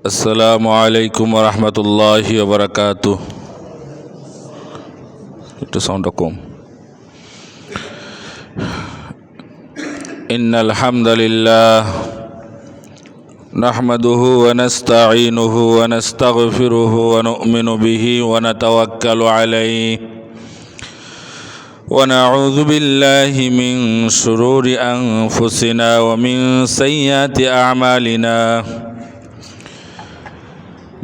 আসসালামু আলাইকুম রহমতুল্লাহি ওবরাকাতুহ। একটু সাউন্ডটা কম। ইন্নাল হামদালিল্লাহ নাহমাদুহু ওয়া নাস্তাঈনুহু ওয়া নাস্তাগফিরুহু ওয়া নু'মিনু বিহি ওয়া নাতাওয়াক্কালু আলাইহি ওয়া নাউযু বিল্লাহি মিন শুরুরি আনফুসিনা ওয়া মিন সাইয়্যাতি আ'মালিনা।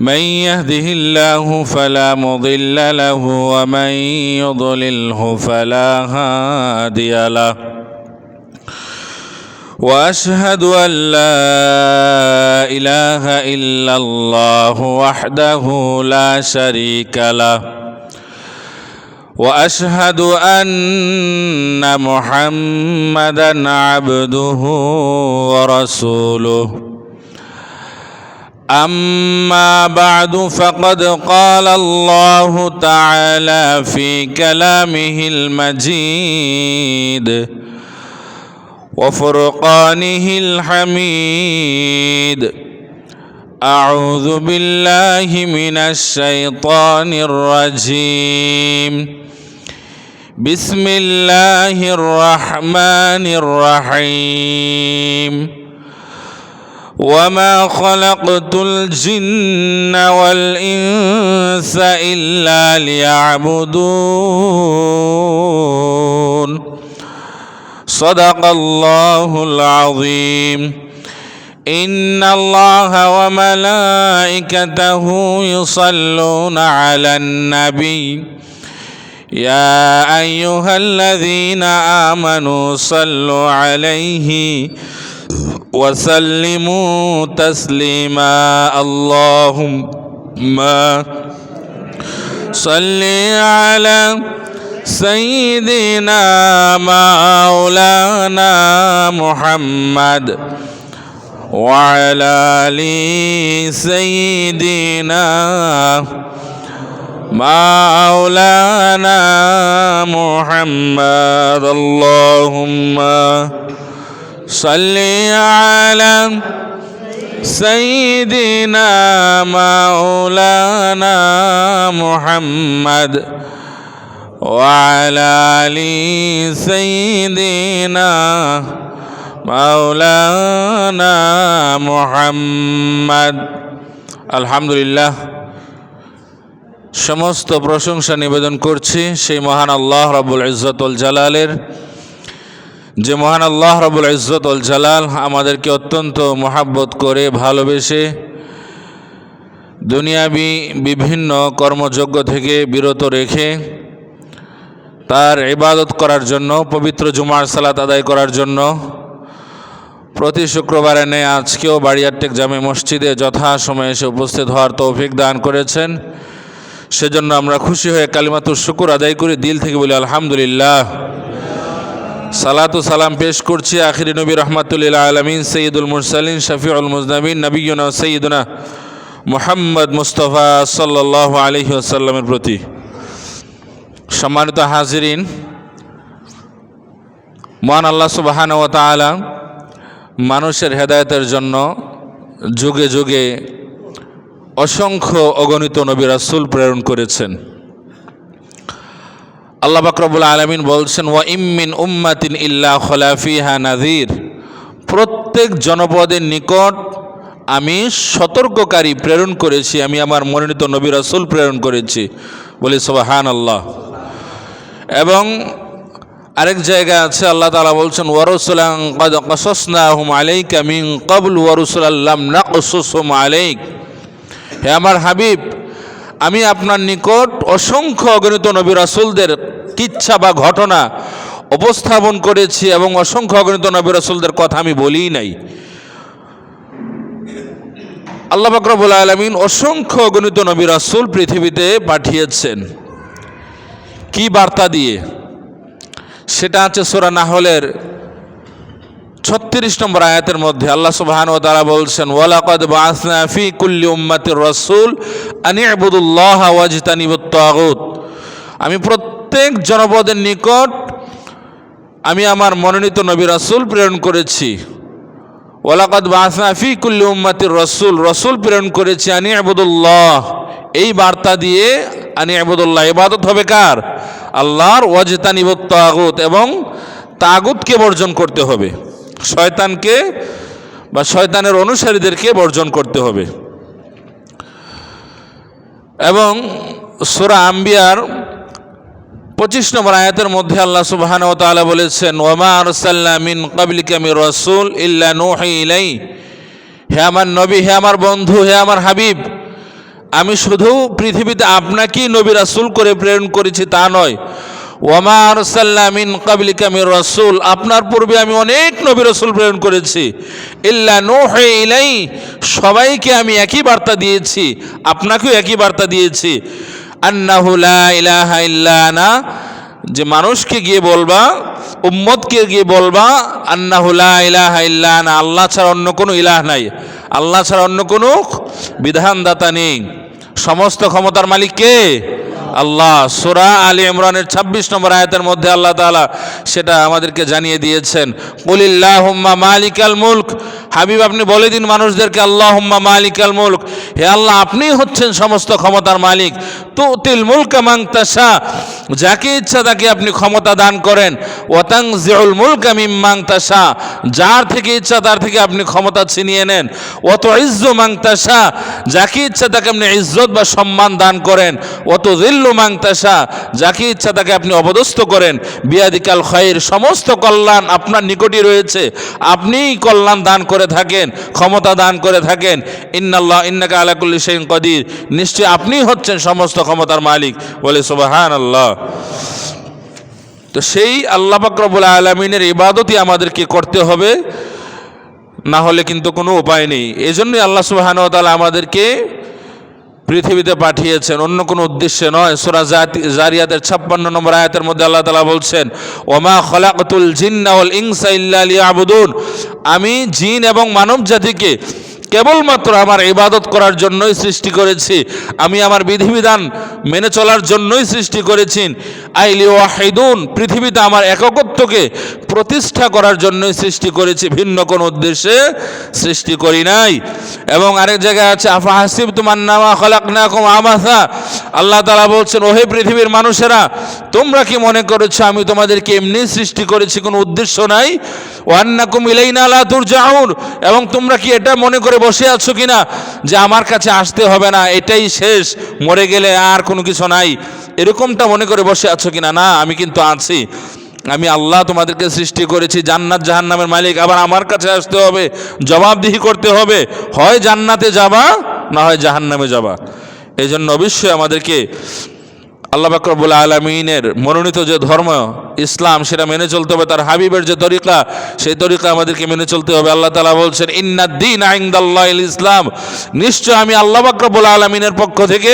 من يهده الله فلا مضل له ومن يضلله فلا هادي له واشهد ان لا اله الا الله وحده لا شريك له واشهد ان محمدا عبده ورسوله. أما بعد فقد قال الله تعالى في كلامه المجيد وفرقانه الحميد: أعوذ بالله من الشيطان الرجيم. بسم الله الرحمن الرحيم. وما خلقت الجن والإنس إلا ليعبدون. صدق الله العظيم. إن الله وملائكته يصلون على النبي يا أيها الذين آمنوا صلوا عليه وسلموا تسليما. اللهم صل على سيدنا مولانا محمد وعلى آل سيدنا مولانا محمد. اللهم صل على سيدنا مولانا محمد وعلى آل سيدنا مولانا محمد. আলহামদুলিল্লাহ, সমস্ত প্রশংসা নিবেদন করছি সেই মহান আল্লাহ রাব্বুল ইজ্জত ওয়াল জালালের, যে মহান আল্লাহ রাব্বুল ইজ্জত ওয়াল জালাল আমাদেরকে অত্যন্ত মহাব্বত করে ভালোবেসে দুনিয়াবি বিভিন্ন কর্মযজ্ঞ থেকে বিরত রেখে তার ইবাদত করার জন্য, পবিত্র জুমার সালাত আদায় করার জন্য প্রতি শুক্রবারে নেই আজকেও বাড়িয়ারটেক জামে মসজিদে যথাসময়ে এসে উপস্থিত হওয়ার তৌফিক দান করেছেন। সেজন্য আমরা খুশি হয়ে কালিমাতুশ শুকর আদায় করি, দিল থেকে বলি আলহামদুলিল্লাহ। সালাতু সালাম পেশ করছি আখিরি নবী রহমাতুল লিল আলামিন সৈয়দুল মুরসালিন শফিউল মুজনাবিন নবিয়ুনা সৈয়দুনা মুহাম্মদ মুস্তাফা সাল্লাল্লাহু আলাইহি ওয়াসাল্লামের প্রতি। সম্মানিত হাজিরিন, মহান আল্লাহ সুবহানাহু ওয়া তাআলা মানুষের হেদায়েতের জন্য যুগে যুগে অসংখ্য অগণিত নবী রাসূল প্রেরণ করেছেন। আল্লাহ পাক রব্বুল আলামিন বলছেন, ওয়া ইম্মিন উম্মাতিন ইল্লা খলা ফিহা নাযীর। প্রত্যেক জনপদের নিকট আমি সতর্ককারী প্রেরণ করেছি, আমি আমার মনোনীত নবী রাসূল প্রেরণ করেছি। বলি সুবহানাল্লাহ। এবং আরেক জায়গায় আছে আল্লাহ তাআলা বলছেন, ওয়া রাসূলান ক্বাদ কাসাসনাহুম আলাইকা মিন ক্বাবল ওয়া রাসূলান লাম নাকসুসহুম আলাইক। হে আমার হাবিব, আমি আপনার নিকট অসংখ্য অগণিত নবী রাসূলদের কিচ্ছা বা ঘটনা উপস্থাপন করেছি এবং অসংখ্য অগণিত নবী রাসূলদের কথা আমি বলিই নাই। আল্লাহ পাক রব্বুল আলামিন অসংখ্য অগণিত নবী রাসূল পৃথিবীতে পাঠিয়েছেন। কি বার্তা দিয়ে? সেটা আছে সূরা নাহলের 36 নম্বর আয়াতের মধ্যে আল্লাহ সুবহানাহু ওয়া তাআলা বলছেন, ওয়ালাকাদ বাআসনা ফি কুল্লি উম্মাতির রাসূল আন ইবুদুল্লাহা ওয়াজতানিবুত তাগুত। আমি প্রত্যেক জনপদের নিকট আমি আমার মনোনীত নবী রাসূল প্রেরণ করেছি। ওয়ালাকাদ বাআসনা ফি কুল্লি উম্মাতির রাসূল, রাসূল প্রেরণ করেছি আনি ইবুদুল্লাহ, এই বার্তা দিয়ে আনি ইবুদুল্লাহ, ইবাদত হবে কার? আল্লাহর, ওয়াজতানিবুত তাগুত, এবং তাগুতকে বর্জন করতে হবে, শয়তানকে বা শয়তানের অনুসারীদেরকে বর্জন করতে হবে। এবং সূরা আম্বিয়ার 25 নম্বর আয়াতের মধ্যে আল্লাহ সুবহানাহু ওয়া তাআলা বলেছেন, ওয়ামা আরসালনা মিন ক্বাবলিকা মির রাসূল ইল্লা নূহি ইলাইহি, হে আমার নবী, হে আমার বন্ধু, হে আমার হাবিব, আমি শুধু পৃথিবীতে আপনাকেই নবী রাসূল করে প্রেরণ করেছি তা নয়। ওয়ামা আরসালনা মিন ক্বাবলিকা মির রাসূল, আপনার পূর্বে আমি অনেক নবী রাসূল প্রেরণ করেছি, ইল্লা নূহি ইলাইহি, সবাইকে আমি একই বার্তা দিয়েছি, আপনাকেও একই বার্তা দিয়েছি, আন্নাহু লা ইলাহা ইল্লা আনা, যে মানুষকে গিয়ে বলবা, উম্মতকে গিয়ে বলবা, আন্নাহু লা ইলাহা ইল্লা আনা, আল্লাহ ছাড়া অন্য কোনো ইলাহ নাই, আল্লাহ ছাড়া অন্য কোনো বিধানদাতা নেই, সমস্ত ক্ষমতার মালিক কে? আল্লাহ। সূরা আলী ইমরানের 26 নম্বর আয়াতের মধ্যে আল্লাহ তাআলা সেটা আমাদেরকে জানিয়ে দিয়েছেন, কুলিল্লাহুম্মা মালিকাল মুলক, হাবিব আপনি বলে দিন মানুষদেরকে, আল্লাহুম্মা মালিকাল মুলক, হে আল্লাহ আপনিই হচ্ছেন সমস্ত ক্ষমতার মালিক, তুতিল মুলকা মান তাশা, যাকে ইচ্ছা তাকে আপনি ক্ষমতা দান করেন, ওয়া তানজিউল মুলকা মিম্মান তাশা, যার থেকে ইচ্ছা তার থেকে আপনি ক্ষমতা ছিনিয়ে নেন, ওয়া তুইজ্জু মান তাশা, যাকে ইচ্ছা তাকে আপনি ইজ্জত বা সম্মান দান করেন, ওয়া তুযিল্লু মান তাশা, যাকে ইচ্ছা তাকে আপনি অপদস্থ করেন, বিয়াদিকাল খায়র, সমস্ত কল্যাণ আপনার নিকটই রয়েছে, আপনিই কল্যাণ দান করে থাকেন, ক্ষমতা দান করে থাকেন, ইন্নাকা আলা কুল্লি শাইইন কাদির, নিশ্চয় আপনিই হচ্ছেন সমস্ত ক্ষমতার মালিক, বলে সুবহানাল্লাহ। তো সেই আল্লাহ পাক রব্বুল আলামিনের ইবাদতই আমাদেরকে করতে হবে, না হলে কিন্তু কোনো উপায় নেই। এজন্যই আল্লাহ সুবহানাহু ওয়া তাআলা আমাদেরকে পৃথিবীতে পাঠিয়েছেন, অন্য কোনো উদ্দেশ্যে নয়। সূরা জারিয়াতের 56 নম্বর আয়াতের মধ্যে আল্লাহ তাআলা বলছেন, ওয়ামা খলাকতুল জিন্না ওয়াল ইনসা ইল্লা লিয়াবুদুন, আমি জিন এবং মানব জাতিকে কেবলমাত্র আমার ইবাদত করার জন্যই সৃষ্টি করেছি, আমি আমার বিধিবিধান মেনে চলার জন্যই সৃষ্টি করেছি, আইলি ওয়াহিদুন, পৃথিবীতে আমার একত্বকে প্রতিষ্ঠা করার জন্যই সৃষ্টি করেছি, ভিন্ন কোনো উদ্দেশ্যে সৃষ্টি করি নাই। এবং আরেক জায়গায় আছে, আফা হাসিবতুম আন্নামা খালাকনাকুম আবাসা, আল্লাহ তাআলা বলছেন, ওহে পৃথিবীর মানুষেরা, তোমরা কি মনে করেছো আমি তোমাদেরকে এমনি সৃষ্টি করেছি, কোনো উদ্দেশ্য নাই, ওয়া আন্নাকুম ইলাইনা লা তুরজাউন, এবং তোমরা কি এটা মনে করে বসে আছো কিনা যে আমার কাছে আসতে হবে না, এটাই শেষ, মরে গেলে আর কোনো কিছু নাই, এরকমটা মনে করে বসে আছো কিনা? না, আমি কিন্তু আছি, আমি আল্লাহ তোমাদেরকে সৃষ্টি করেছি, জান্নাত জাহান্নামের মালিক, আবার আমার কাছে আসতে হবে, জবাবদিহি করতে হবে, হয় জান্নাতে যাবা না হয় জাহান্নামে যাবা। এই জন্য অবশ্যই আমাদেরকে আল্লাহ পাক রব্বুল আলামিনের মনোনীত যে ধর্ম ইসলাম, সেটা মেনে চলতে হবে, তার হাবিবের যে তরিকা, সেই তরিকা আমাদেরকে মেনে চলতে হবে। আল্লাহ তাআলা বলছেন, ইন্নাদ-দীনা ইনদাল্লাহিল ইসলাম, নিশ্চয় আমি আল্লাহ পাক রব্বুল আলামিনের পক্ষ থেকে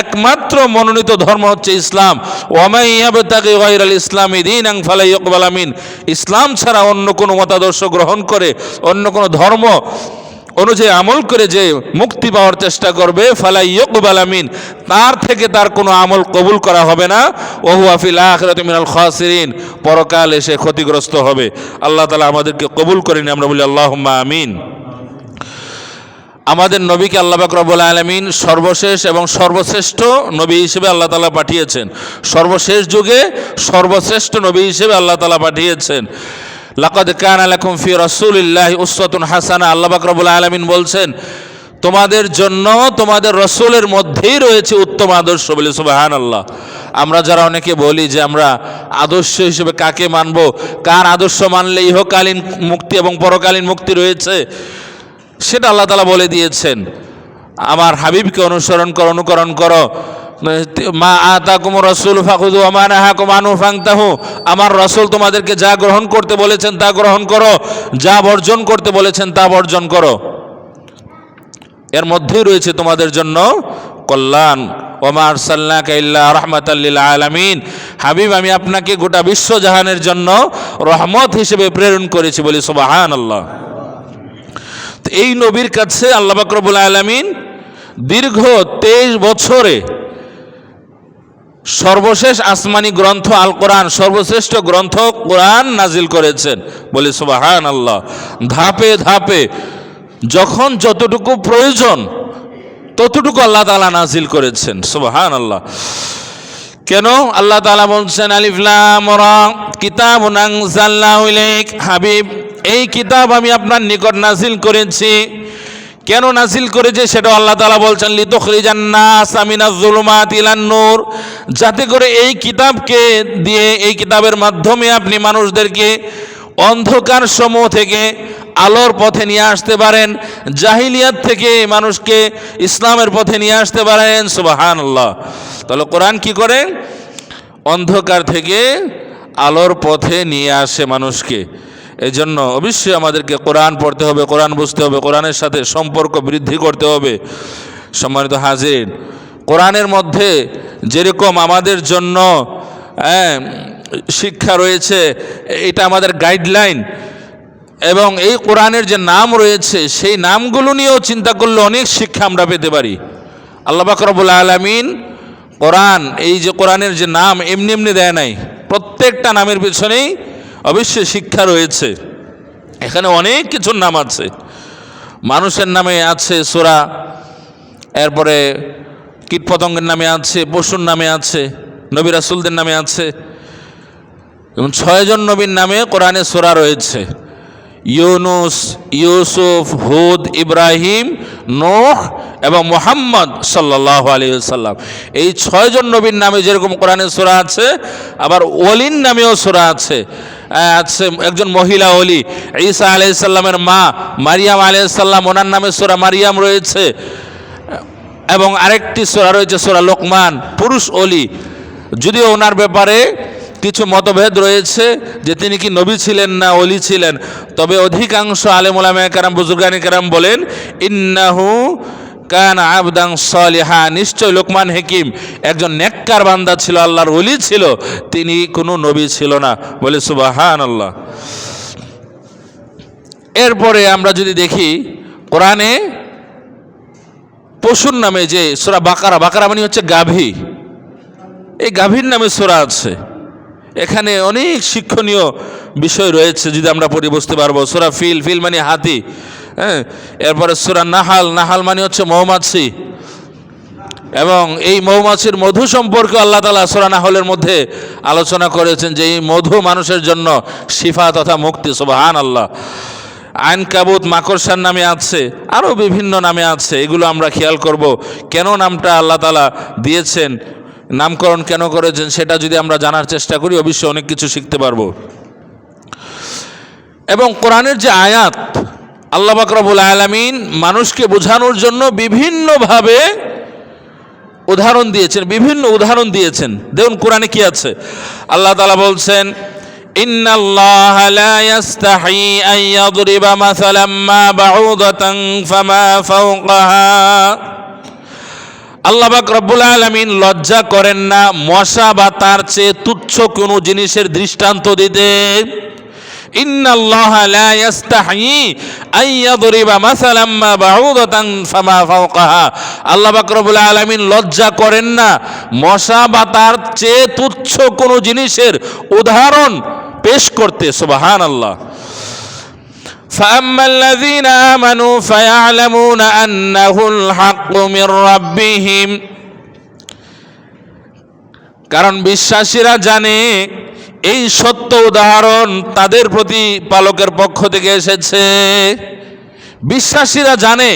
একমাত্র মনোনীত ধর্ম হচ্ছে ইসলাম। ওয়া মান ইয়াবতাগি গায়রাল ইসলামি দীনান ফালা ইউকবাল মিন, ইসলাম ছাড়া অন্য কোনো মতাদর্শ গ্রহণ করে, অন্য কোনো ধর্ম অনুযায়ী আমল করে যে মুক্তি পাওয়ার চেষ্টা করবে, ফালা ইউকবাল মিন, তার থেকে তার কোনো আমল কবুল করা হবে না, ওয়া হুয়া ফিল আখিরাতি মিনাল খাসিরিন, পরকালে সে ক্ষতিগ্রস্ত হবে। আল্লাহ তাআলা আমাদেরকে কবুল করেন, আমরা বলি আল্লাহুম্মা আমিন। আমাদের নবীকে আল্লাহ পাক রব্বুল আলামিন সর্বশেষ এবং সর্বশ্রেষ্ঠ নবী হিসেবে আল্লাহ তাআলা পাঠিয়েছেন, সর্বশেষ যুগে সর্বশ্রেষ্ঠ নবী হিসেবে আল্লাহ তাআলা পাঠিয়েছেন। লাকাদ কানা লাকুম ফি রাসূলিল্লাহি উসওয়াতুন হাসানা, আল্লাহ পাক রব্বুল আলামিন বলছেন, তোমাদের জন্য তোমাদের রাসূলের মধ্যেই রয়েছে উত্তম আদর্শ, বলে সুবহানাল্লাহ। আমরা যারা অনেকে বলি যে আমরা আদর্শ হিসেবে কাকে মানব, কার আদর্শ মানলে ইহকালীন মুক্তি এবং পরকালীন মুক্তি রয়েছে, সেটা আল্লাহ তাআলা বলে দিয়েছেন, আমার হাবিবকে অনুসরণ করো, অনুকরণ করো, মা আতাকুমুর রাসূল ফাখুযু ওয়া মা নাহাকুম আনহু ফান্তাহু, আমার রাসূল তোমাদেরকে যা গ্রহণ করতে বলেছেন তা গ্রহণ করো, যা বর্জন করতে বলেছেন তা বর্জন করো, এর মধ্যেই রয়েছে তোমাদের জন্য কল্যাণ। ওয়া মা আরসালনাকা ইল্লা রাহমাতাল লিল আলামিন, হাবিব আমি আপনাকে গোটা বিশ্বজাহানের জন্য রহমত হিসেবে প্রেরণ করেছি, বলি সুবহানাল্লাহ। এই নবীর কাছে আল্লাহ পাক রব্বুল আলামিন দীর্ঘ 23 বছরে সর্বশেষ আসমানি গ্রন্থ আল কোরআন, সর্বশ্রেষ্ঠ গ্রন্থ কোরআন নাজিল করেছেন। বলি সুবহানাল্লাহ। ধাপে ধাপে যখন যতটুকু প্রয়োজন ততটুকু আল্লাহ তাআলা নাজিল করেছেন। সুবহানাল্লাহ। কেন? আল্লাহ তাআলা বলছেন আলিফ লাম রা কিতাবুন আনজালনাহু ইলাইক, হাবিব এই কিতাব আমি আপনার নিকট নাজিল করেছি। কেন নাজিল করেছে সেটা আল্লাহ তাআলা বলছেন লিতুখরিজান নাস মিনাজ যুলুমাতি ইলান নূর, যাতে করে এই কিতাবকে দিয়ে, এই কিতাবের মাধ্যমে আপনি মানুষদেরকে অন্ধকার সমূহ থেকে আলোর পথে নিয়ে আসতে পারেন, জাহিলিয়াত থেকে মানুষকে ইসলামের পথে নিয়ে আসতে পারেন। সুবহানাল্লাহ। তাহলে কোরআন কি করে? অন্ধকার থেকে আলোর পথে নিয়ে আসে মানুষকে। এই জন্য অবশ্যই আমাদেরকে কোরআন পড়তে হবে, কোরআন বুঝতে হবে, কোরআনের সাথে সম্পর্ক বৃদ্ধি করতে হবে। সম্মানিত হাজির, কোরআনের মধ্যে যেরকম আমাদের জন্য শিক্ষা রয়েছে, এটা আমাদের গাইডলাইন, এবং এই কোরআনের যে নাম রয়েছে সেই নামগুলো নিয়েও চিন্তা করলে অনেক শিক্ষা আমরা পেতে পারি। আল্লাহ পাক রব্বুল আলামিন কোরআন, এই যে কোরআনের যে নাম এমনি এমনি দেয় নাই, প্রত্যেকটা নামের পিছনেই অবশ্যই শিক্ষা রয়েছে। এখানে অনেক কিছুর নাম আছে। মানুষের নামে আছে সূরা, এরপরে কীটপতঙ্গের নামে আছে, পশুর নামে আছে, নবী রাসূলদের নামে আছে, এবং 6 জন নবীর নামে কোরআনে সূরা রয়েছে। ইউনুস, ইউসুফ, হুদ, ইব্রাহিম, নূহ এবং মুহাম্মদ সাল্লাল্লাহু আলাইহি ওয়াসাল্লাম, এই 6 জন নবীর নামে যেরকম কোরআনে সূরা আছে, আবার ওলির নামেও সূরা আছে। আছে একজন মহিলা ওলি, ঈসা আলাইহিস সালামের মা মারিয়াম আলাইহিস সালাম, ওনার নামে সূরা মারিয়াম রয়েছে। এবং আরেকটি সূরা রয়েছে সূরা লোকমান, পুরুষ ওলি, যদিও ওনার ব্যাপারে কিছু মতভেদ রয়েছে যে তিনি কি নবী ছিলেন না ওলি ছিলেন, তবে অধিকাংশ আলেম উলামায়ে কেরাম, বুজুর্গানে কেরাম বলেন ইন্নাহু কানা আবদান সালিহা, নিশ্চয় লোকমান হাকিম একজন নেককার বান্দা ছিল, আল্লাহর ওলি ছিল, তিনি কোনো নবী ছিল না। বলে সুবহানাল্লাহ। এরপরে আমরা যদি দেখি কোরআনে পশুর নামে যে সূরা বাকারা, বাকারা মানে হচ্ছে গাভী, এই গাভীর নামে সূরা আছে। এখানে অনেক শিক্ষণীয় বিষয় রয়েছে, যদি আমরা পড়ে বুঝতে পারবো। সূরা ফিল, ফিল মানে হাতি, এরপরে সূরা নাহাল, নাহাল মানে হচ্ছে মৌমাছি, এবং এই মৌমাছির মধু সম্পর্কে আল্লাহ তাআলা সূরা নাহলের মধ্যে আলোচনা করেছেন যে এই মধু মানুষের জন্য শিফা তথা মুক্তি। সুবহানাল্লাহ। আইনকাবুত মাকড়সার নামে আছে, আরও বিভিন্ন নামে আছে। এগুলো আমরা খেয়াল করব, কেন নামটা আল্লাহ তাআলা দিয়েছেন, নামকরণ কেন করেছেন, সেটা যদি আমরা জানার চেষ্টা করি অবশ্যই অনেক কিছু শিখতে পারবো। এবং কোরআনের যে আয়াত, আল্লাহ পাক রব্বুল আলামিন মানুষকে বোঝানোর জন্য বিভিন্নভাবে উদাহরণ দিয়েছেন, বিভিন্ন উদাহরণ দিয়েছেন। দেখুন কোরআনে কি আছে। আল্লাহ তাআলা বলছেন ইন্নাল্লাহা লা ইয়াস্তাহি আন ইয়াদরিবা মাসালাম মা বাউদাতান ফামা ফাওকাহা, আল্লাহ পাক রব্বুল আলামিন লজ্জা করেন না মশা বা তার চেয়ে তুচ্ছ কোনো জিনিসের দৃষ্টান্ত দিতে। ইন্নাল্লাহা লা ইয়াস্তাহি আন ইয়াদরিবা মাসালাম মা বাউদাতান ফামা ফাওকাহা, আল্লাহ পাক রব্বুল আলামিন লজ্জা করেন না মশা বা তার চেয়ে তুচ্ছ কোনো জিনিসের উদাহরণ পেশ করতে। সুবহানাল্লাহ। فأما الذين آمنوا فيعلمون أنه الحق من ربهم, কারণ বিশ্বাসীরা জানে এই সত্য উদাহরণ তাদের প্রতিপালকের পক্ষ থেকে এসেছে। বিশ্বাসীরা জানে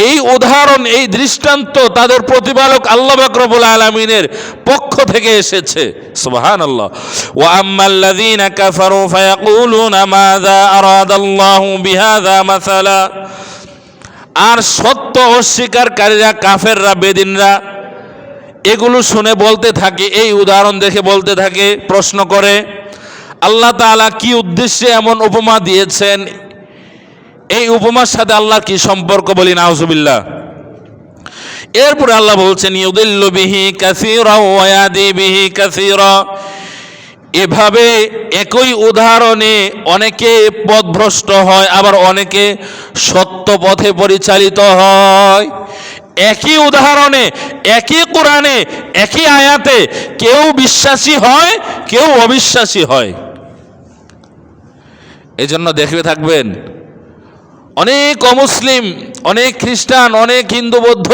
এই উদাহরণ, এই দৃষ্টান্ত তাদের প্রতিপালক আল্লাহ পাক রব্বুল আলামিনের পক্ষ থেকে এসেছে। সুবহানাল্লাহ। ওয়া আম্মাল্লাযীনা কাফারু ফায়াকুলুনা মাযা আরাদাল্লাহু বিহাযা মাসালা, আর সত্য অস্বীকারীরা, কাফেররা, বেদিনরা এগুলো শুনে বলতে থাকে, এই উদাহরণ দেখে বলতে থাকে, প্রশ্ন করে আল্লাহ তাআলা কি উদ্দেশ্যে এমন উপমা দিয়েছেন, এই উপমার সাথে আল্লাহর কি সম্পর্ক, বলি নাউজুবিল্লাহ। এরপরে আল্লাহ বলছেন ইউদিল্লু বিহি কাসীরা ওয়া ইয়াদি বিহি কাসীরা, এভাবে একই উদাহরণে অনেকে পথভ্রষ্ট হয়, আবার অনেকে সত্য পথে পরিচালিত হয়। একই উদাহরণে একই কোরআনে একই আয়াতে কেউ বিশ্বাসী হয়, কেউ অবিশ্বাসী হয়। এজন্য দেখবে থাকবেন অনেক অমুসলিম, অনেক খ্রিস্টান, অনেক হিন্দু বৌদ্ধ,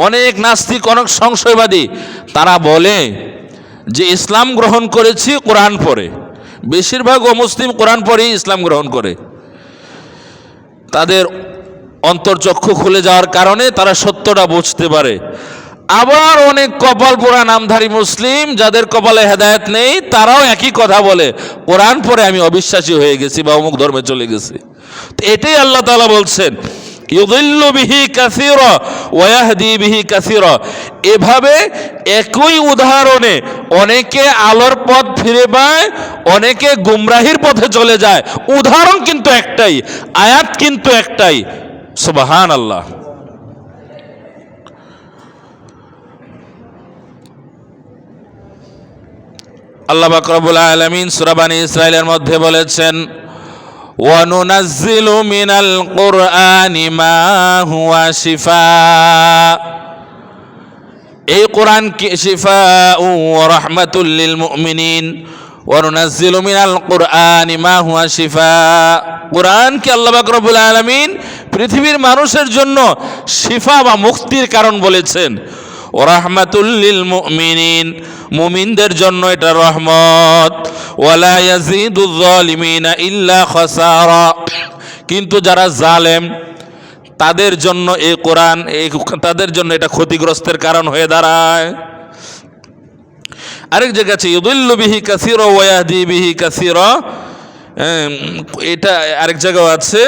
অনেক নাস্তিক, অনেক সংশয়বাদী, তারা বলে যে ইসলাম গ্রহণ করেছি কোরআন পড়ে। বেশিরভাগ অমুসলিম কোরআন পড়েই ইসলাম গ্রহণ করে। তাদের অন্তর্চক্ষু খুলে যাওয়ার কারণে তারা সত্যটা বুঝতে পারে। আবার অনেক কপাল পোড়া নামধারী মুসলিম, যাদের কপালে হেদায়েত নেই, তারাও একই কথা বলে, কোরআন পড়ে আমি অবিশ্বাসী হয়ে গেছি বা অমুক ধর্মে চলে গেছি। তো এটাই আল্লাহ তাআলা বলছেন, ইউদিল্লু বিহি কাসীরা ওয়া ইয়াহদি বিহি কাসীরা। এভাবে একই উদাহরণে অনেকে আলোর পথ ফিরে পায়, অনেকে গুমরাহির পথে চলে যায়। উদাহরণ কিন্তু একটাই, আয়াত কিন্তু একটাই। সুবহানাল্লাহ। আল্লাহ পাক রব্বুল আলামিন সূরা বনী ইসরাঈলের মধ্যে বলেছেন, وَنُنَزِّلُ مِنَ الْقُرْآنِ مَا هُوَ شِفَاءٌ। এই কোরআন কি শিফাউ ওয়া রাহমাতুল লিল মুমিনিন। وَنُنَزِّلُ مِنَ الْقُرْآنِ مَا هُوَ شِفَاءٌ। কোরআন কি আল্লাহ পাক রব্বুল আলামিন পৃথিবীর মানুষের জন্য শিফা বা মুক্তির কারণ বলেছেন। ওয়া রাহমাতুল লিল মুমিনিন, মুমিনদের জন্য এটা রহমত। ওয়ালা ইয়াজিদুয যালিমিনা ইল্লা খাসারা। কিন্তু যারা জালেম তাদের জন্য এই কোরআন, তাদের জন্য এটা ক্ষতিগ্রস্তের কারণ হয়ে দাঁড়ায়। আরেক জায়গা আছে ইউদিল্লু বিহি কাসীরা ওয়া ইয়াহদি বিহি কাসীরা। এটা আরেক জায়গাও আছে,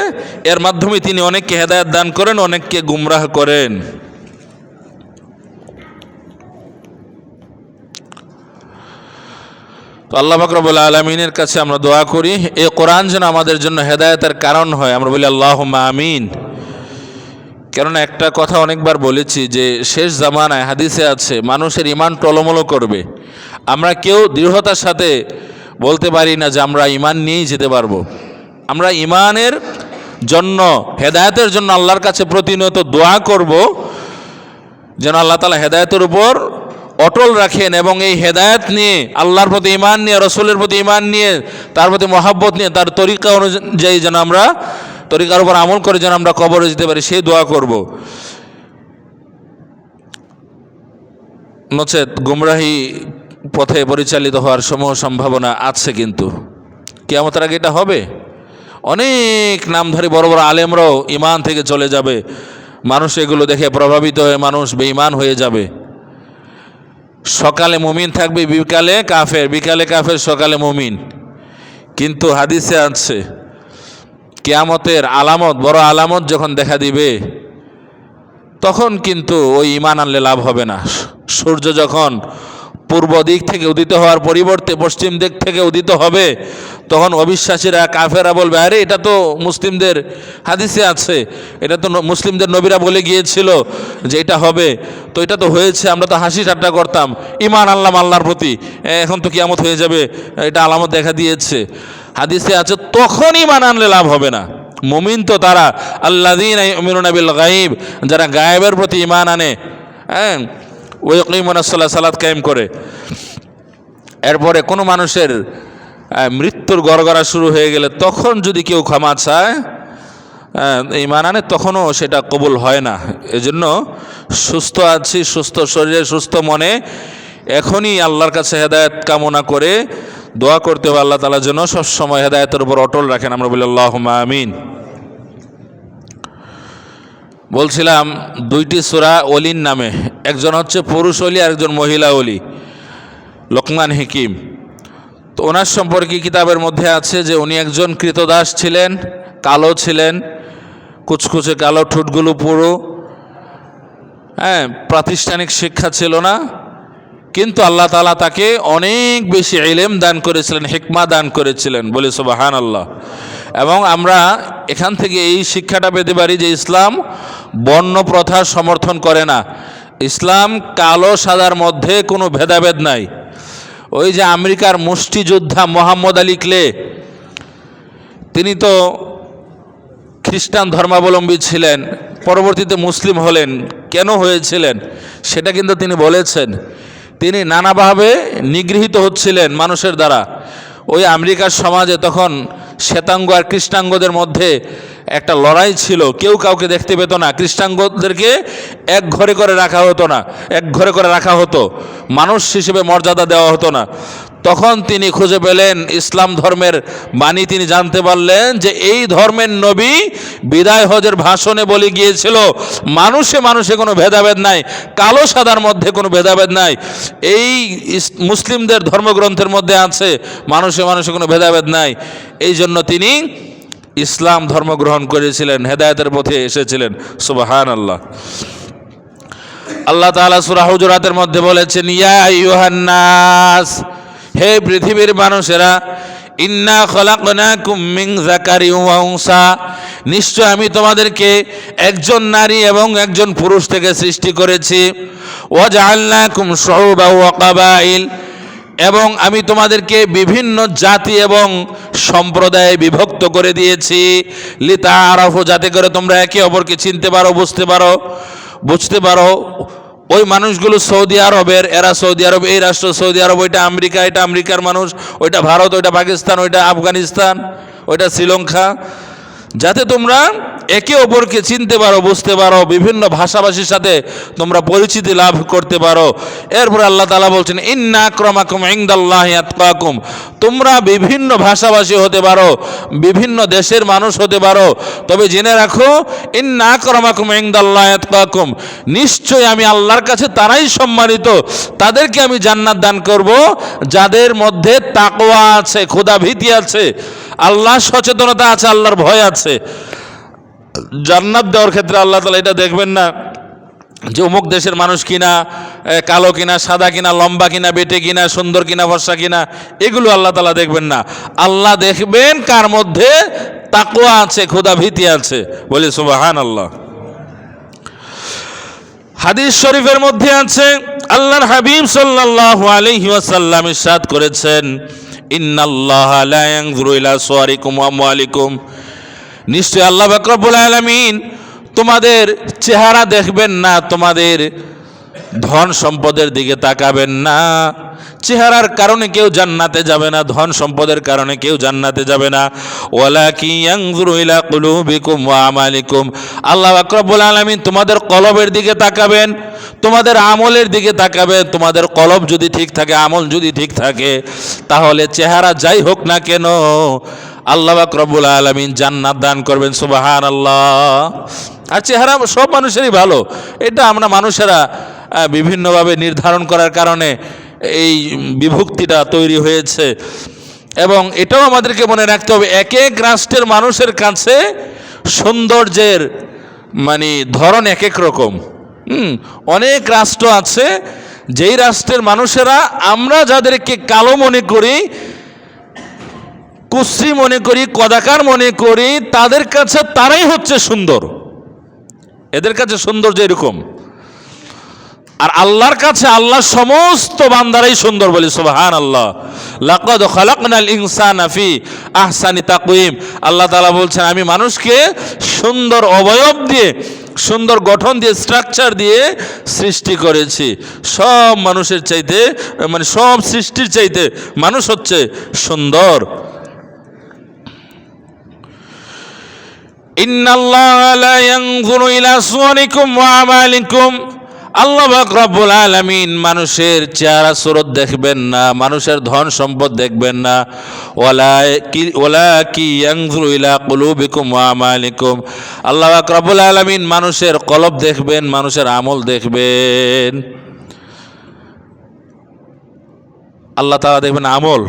এর মাধ্যমে তিনি অনেককে হেদায়েত দান করেন, অনেককে গুমরাহ করেন। তো আল্লাহ পাক রব্বুল আলামিনের কাছে আমরা দোয়া করি এই কোরআন যেন আমাদের জন্য হেদায়েতের কারণ হয়। আমরা বলি আল্লাহুম্মা আমিন। কেননা একটা কথা অনেকবার বলেছি যে শেষ জামানায় হাদিসে আছে মানুষের ঈমান টলমল করবে। আমরা কেউ দৃঢ়তার সাথে বলতে পারি না যে আমরা ঈমান নিয়েই যেতে পারবো। আমরা ঈমানের জন্য, হেদায়েতের জন্য আল্লাহর কাছে প্রতিনিয়ত দোয়া করব যেন আল্লাহ তাআলা হেদায়েতের উপর অটল রাখেন এবং এই হেদায়েত নিয়ে, আল্লাহর প্রতি ঈমান নিয়ে, রসুলের প্রতি ঈমান নিয়ে, তার প্রতি মহাব্বত নিয়ে, তার তরিকা অনুযায়ী যেন আমরা, তরিকার উপর আমল করে যেন আমরা কবরে যেতে পারি, সেই দোয়া করব। নচেত গুমরাহি পথে পরিচালিত হওয়ার সমূহ সম্ভাবনা আছে। কিন্তু কিয়ামতের আগে এটা হবে। অনেক নামধারী বড় বড় আলেমরাও ঈমান থেকে চলে যাবে। মানুষ এগুলো দেখে প্রভাবিত হয়ে মানুষ বেঈমান হয়ে যাবে। সকালে মুমিন থাকবে, বিকালে কাফের, বিকালে কাফের, সকালে মুমিন। কিন্তু হাদিসে আছে কিয়ামতের আলামত, বড় আলামত যখন দেখা দিবে তখন কিন্তু ওই ঈমান আনলে লাভ হবে না। সূর্য যখন পূর্ব দিক থেকে উদিত হওয়ার পরিবর্তে পশ্চিম দিক থেকে উদিত হবে, তখন অবিশ্বাসীরা, কাফেরা বলবে, আরে এটা তো মুসলিমদের হাদিসে আছে, এটা তো মুসলিমদের নবীরা বলে গিয়েছিল যে এটা হবে, তো এটা তো হয়েছে, আমরা তো হাসি ঠাট্টা করতাম, ঈমান আনলাম আল্লাহর প্রতি, এখন তো কিয়ামত হয়ে যাবে, এটা আলামত দেখা দিয়েছে। হাদিসে আছে তখন ঈমান আনলে লাভ হবে না। মুমিন তো তারা আল্লাযীনা ইউমিনুনা বিল গায়ব, যারা গায়েবের প্রতি ঈমান আনে, ওয়া ইয়াকিমুনাস সালাত, সালাত কায়েম করে। এরপরে কোনো মানুষের মৃত্যুর গড়গড়া শুরু হয়ে গেলে তখন যদি কেউ ক্ষমা চায়, ঈমান আনে, তখনও সেটা কবুল হয় না। এজন্য সুস্থ আছি, সুস্থ শরীরে, সুস্থ মনে এখনই আল্লাহর কাছে হেদায়েত কামনা করে দোয়া করতে হবে আল্লাহ তাআলা যেন সবসময় হেদায়েতের উপর অটল রাখেন। আমরা বলি আল্লাহুম্মা আমিন। বলছিলাম দুইটি সূরা ওলির নামে, একজন হচ্ছে পুরুষ ওলি আর একজন মহিলা ওলি, লোকমান হিকিম। তো ওনার সম্পর্কে কিতাবের মধ্যে আছে যে উনি একজন কৃতদাস ছিলেন, কালো ছিলেন, কুচকুচে কালো, ঠোঁটগুলো পুরো, প্রাতিষ্ঠানিক শিক্ষা ছিল না, কিন্তু আল্লাহ তাআলা তাকে অনেক বেশি ইলম দান করেছিলেন, হিকমা দান করেছিলেন। বলি সুবহানাল্লাহ। এবং আমরা এখান থেকে এই শিক্ষাটা পেতে পারি যে ইসলাম বর্ণ প্রথার সমর্থন করে না। ইসলাম কালো সাদার মধ্যে কোনো ভেদাভেদ নাই। ওই যে আমেরিকার মুষ্টিযোদ্ধা মোহাম্মদ আলী ক্লে, তিনি তো খ্রিস্টান ধর্মাবলম্বী ছিলেন, পরবর্তীতে মুসলিম হলেন, কেন হয়েছিলেন সেটা কিন্তু তিনি বলেছেন। তিনি নানাভাবে নিগৃহীত হচ্ছিলেন মানুষের দ্বারা। ওই আমেরিকার সমাজে তখন শ্বেতাঙ্গ আর কৃষ্ণাঙ্গদের মধ্যে একটা লড়াই ছিল, কেউ কাউকে দেখতে পেত না। কৃষ্ণাঙ্গদেরকে এক ঘরে করে রাখা হতো না, এক ঘরে করে রাখা হতো, মানুষ হিসেবে মর্যাদা দেওয়া হতো না। তখন তিনি খুঁজে পেলেন ইসলাম ধর্মের বাণী, তিনি জানতে পারলেন যে এই ধর্মের নবী বিদায় হজের ভাষণে বলে গিয়েছিল মানুষে মানুষে কোনো ভেদাভেদ নাই, কালো সাদার মধ্যে কোনো ভেদাভেদ নাই। এই মুসলিমদের ধর্মগ্রন্থের মধ্যে আছে মানুষে মানুষে কোনো ভেদাভেদ নাই। এই জন্য তিনি ইসলাম ধর্ম গ্রহণ করেছিলেন, হেদায়েতের পথে এসেছিলেন। সুবহানাল্লাহ। আল্লাহ তাআলা সূরা হুজুরাতের মধ্যে বলেছেন, ইয়া আইয়ুহান নাস, হে পৃথিবীর মানুষেরা, ইন্না খলাকনাকুম মিন যাকারিন ওয়া উনসা, নিশ্চয় আমি তোমাদেরকে একজন নারী এবং একজন পুরুষ থেকে সৃষ্টি করেছি। ওয়া জাআলনাকুম শুউবান ওয়া কাবাইল, এবং আমি তোমাদেরকে বিভিন্ন জাতি এবং সম্প্রদায়ে বিভক্ত করে দিয়েছি। লিতাআরাফু, যাতে করে তোমরা একে অপরকে চিনতে পারো, বুঝতে পারো। ওই মানুষগুলো সৌদি আরবের, এরা সৌদি আরব, এই রাষ্ট্র সৌদি আরব, ওইটা আমেরিকা, এটা আমেরিকার মানুষ, ওইটা ভারত, ওইটা পাকিস্তান, ওইটা আফগানিস্তান, ওইটা শ্রীলঙ্কা, যাতে তোমরা একে অপরকে চিনতে পারো, বুঝতে পারো, বিভিন্ন ভাষাভাষীর সাথে তোমরা পরিচিতি লাভ করতে পারো। এরপরে আল্লাহ তাআলা বলছেন, ইন্না আকরামাকুম ইনদাল্লাহি আতকাকুম, তোমরা বিভিন্ন ভাষাভাষী হতে পারো, বিভিন্ন দেশের মানুষ হতে পারো, তবে জেনে রাখো ইন্না আকরামাকুম ইনদাল্লাহি আতকাকুম, নিশ্চয় আমি আল্লাহর কাছে তারাই সম্মানিত, তাদেরকে আমি জান্নাত দান করব যাদের মধ্যে তাকওয়া আছে, খোদাভীতি আছে, আল্লাহ সচেতনতা আছে, আল্লাহর ভয় আছে। জান্নাত দেওয়ার ক্ষেত্রে আল্লাহ তাআলা এটা দেখবেন না যে অমুক দেশের মানুষ কিনা, কালো কিনা, সাদা কিনা, লম্বা কিনা, বেটে কিনা, সুন্দর কিনা, ফর্সা কিনা, এগুলো আল্লাহ তাআলা দেখবেন না। আল্লাহ দেখবেন কার মধ্যে তাকওয়া আছে, খোদাভীতি আছে। বলি সুবহানাল্লাহ। হাদিস শরীফের মধ্যে আছে, আল্লাহর হাবিব সাল্লাল্লাহু আলাইহি ওয়াসাল্লাম ইরশাদ করেছেন, ইন্নাল্লাহা লা ইয়ানজুরু ইলা সুওয়ারিকুম ওয়া আমওয়ালিকুম, নিশ্চয় আল্লাহ পাক রব্বুল আলামিন তোমাদের চেহারা দেখবেন না, তোমাদের ধন সম্পদের দিকে তাকাবেন না। চেহারার কারণে কেউ জান্নাতে যাবে না, ধন সম্পদের কারণে কেউ জান্নাতে যাবে না। ওয়ালাকিন ইয়ানজুরু ইলা কুলুবিকুম ওয়া আমালিকুম, আল্লাহ পাক রব্বুল আলামিন তোমাদের কলবের দিকে তাকাবেন, তোমাদের আমলের দিকে তাকাবেন। তোমাদের কলব যদি ঠিক থাকে, আমল যদি ঠিক থাকে, তাহলে চেহারা যাই হোক না কেন আল্লাহ পাক রব্বুল আলামিন জান্নাত দান করবেন। সুবহানাল্লাহ। আর চেহারা সব মানুষেরই ভালো, এটা আমরা মানুষেরা বিভিন্নভাবে নির্ধারণ করার কারণে এই বিভক্তিটা তৈরি হয়েছে। এবং এটাও আমাদেরকে মনে রাখতে হবে, এক এক রাষ্ট্রের মানুষের কাছে সৌন্দর্যের ধরন এক এক রকম। অনেক রাষ্ট্র আছে যেই রাষ্ট্রের মানুষেরা আমরা যাদেরকে কালো মনে করি, কুশ্রী মনে করি, কদাকার মনে করি, তাদের কাছে তারাই হচ্ছে সুন্দর, এদের কাছে সৌন্দর্য এরকম। আর আল্লাহর কাছে আল্লাহ সমস্ত বান্দারাই সুন্দর। বলি সুবহানাল্লাহ। লাকাদ খালাকনাল ইনসানা ফি আহসানি তাকওয়িম, আল্লাহ তাআলা বলছেন আমি মানুষকে সুন্দর অবয়ব দিয়ে, সুন্দর গঠন দিয়ে, স্ট্রাকচার দিয়ে সৃষ্টি করেছি। সব মানুষের চাইতে, সব সৃষ্টির চাইতে মানুষ হচ্ছে সুন্দর। ইন্নাল্লাহা লা ইয়ানজুরু ইলা সুওয়ারিকুম ওয়া আমালিকুম, আল্লাহ পাক রব্বুল আলামিন মানুষের চেহারা সুরত দেখবেন না, মানুষের ধন সম্পদ দেখবেন না। ওয়ালাকিন ইয়ানজুরু ইলা কুলুবিকুম ওয়া আমালিকুম, আল্লাহ পাক রব্বুল আলামিন মানুষের কলব দেখবেন, মানুষের আমল দেখবেন। আল্লাহ তাআলা দেখবেন আমল।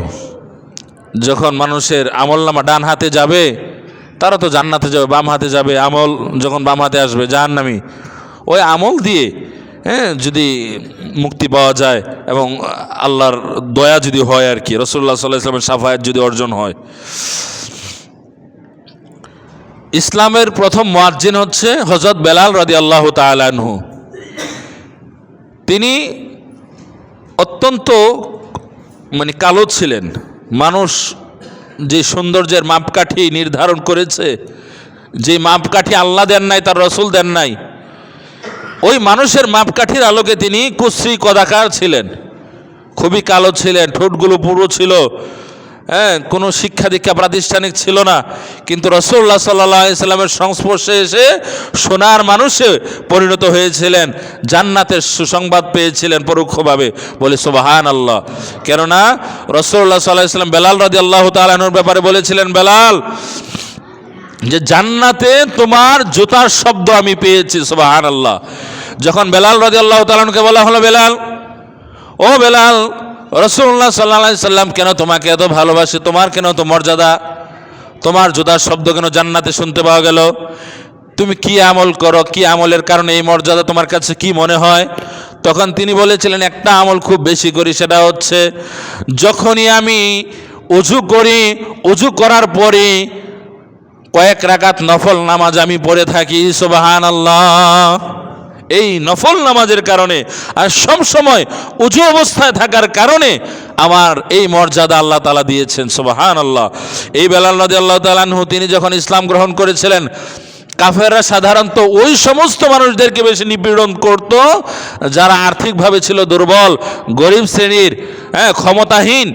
যখন মানুষের আমলনামা ডান হাতে যাবে, তারা তো জান্নাতে যাবে, বাম হাতে যাবে। আমল যখন বাম হাতে আসবে, জাহান্নামী। ওই আমল দিয়ে যদি মুক্তি পাওয়া যায় এবং আল্লাহর দয়া যদি হয় আর কি, রাসূলুল্লাহ সাল্লাল্লাহু আলাইহি ওয়াসাল্লামের শাফায়াত যদি অর্জন হয়। ইসলামের প্রথম মুয়াজ্জিন হচ্ছে হযরত বেলাল রাদিয়াল্লাহু তাআলা আনহু। তিনি অত্যন্ত কালো ছিলেন। মানুষ যে সৌন্দর্যের মাপকাঠি নির্ধারণ করেছে, যে মাপকাঠি আল্লাহ দেন নাই, তার রসুল দেন নাই, ওই মানুষের মাপকাঠির আলোকে তিনি কুশ্রী কদাকার ছিলেন, খুবই কালো ছিলেন, ঠোঁটগুলো পুরো ছিল, কোনো শিক্ষা দীক্ষা প্রাতিষ্ঠানিক ছিল না, কিন্তু রাসূলুল্লাহ সাল্লাল্লাহু আলাইহি সাল্লামের সংস্পর্শে এসে সোনার মানুষে পরিণত হয়েছিলেন, জান্নাতের সুসংবাদ পেয়েছিলেন পরোক্ষভাবে, বলে সুবহানাল্লাহ। কেননা রাসূলুল্লাহ সাল্লাল্লাহু আলাইহি সাল্লাম বেলাল রাদিয়াল্লাহু তাআলা আনহুর ব্যাপারে বলেছিলেন, বেলাল, যে জান্নাতে তোমার জুতার শব্দ আমি পেয়েছি, সুবহানাল্লাহ। যখন বেলাল রাদিয়াল্লাহু তাআলা আনহুকে বলা হলো, বেলাল, ও বেলাল, রাসূলুল্লাহ সাল্লাল্লাহু আলাইহি সাল্লাম কেন তোমাকে এত ভালোবাসে, তোমার কেন এত মর্যাদা, তোমার জুতার শব্দ কেন জান্নাতে শুনতে পাওয়া গেল, তুমি কি আমল করো, কি আমলের কারণে এই মর্যাদা, তোমার কাছে কি মনে হয়? তখন তিনি বলেছিলেন, একটা আমল খুব বেশি করি, সেটা হচ্ছে যখনই আমি উযু করি, উযু করার পরে কয়েক রাকাত নফল নামাজ আমি পড়ে থাকি, সুবহানাল্লাহ। এই নফল নামাজের কারণে আর সব সময় উযু অবস্থায় থাকার কারণে আমার এই মর্যাদা আল্লাহ তাআলা দিয়েছেন, সুবহানাল্লাহ। এই বেলাল রাদিয়াল্লাহু তাআলা আনহু তিনি যখন ইসলাম গ্রহণ করেছিলেন, কাফেররা সাধারণত ওই সমস্ত মানুষদেরকে বেশি নিপীড়ন করত যারা আর্থিকভাবে ছিল দুর্বল, গরিব শ্রেণীর, ক্ষমতাহীন।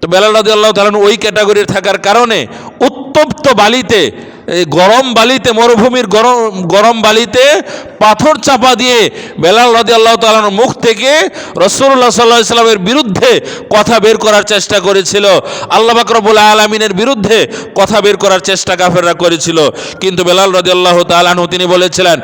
তো বেলাল রাদিয়াল্লাহু তাআলা আনহু ওই ক্যাটাগরির থাকার কারণে উত্তপ্ত বালিতে, এই গরম বালিতে, মরুভূমির গরম বালিতে পাথর চাপা দিয়ে বেলাল রাদিয়াল্লাহু তাআলা আনহুর মুখ থেকে রাসূলুল্লাহ সাল্লাল্লাহু আলাইহি সাল্লামের বিরুদ্ধে কথা বের করার চেষ্টা করেছিল, আল্লাহ পাক রব্বুল আলামিনের বিরুদ্ধে কথা বের করার চেষ্টা কাফেররা করেছিল। কিন্তু বেলাল রাদিয়াল্লাহু তাআলা আনহু তিনি বলেছিলেন,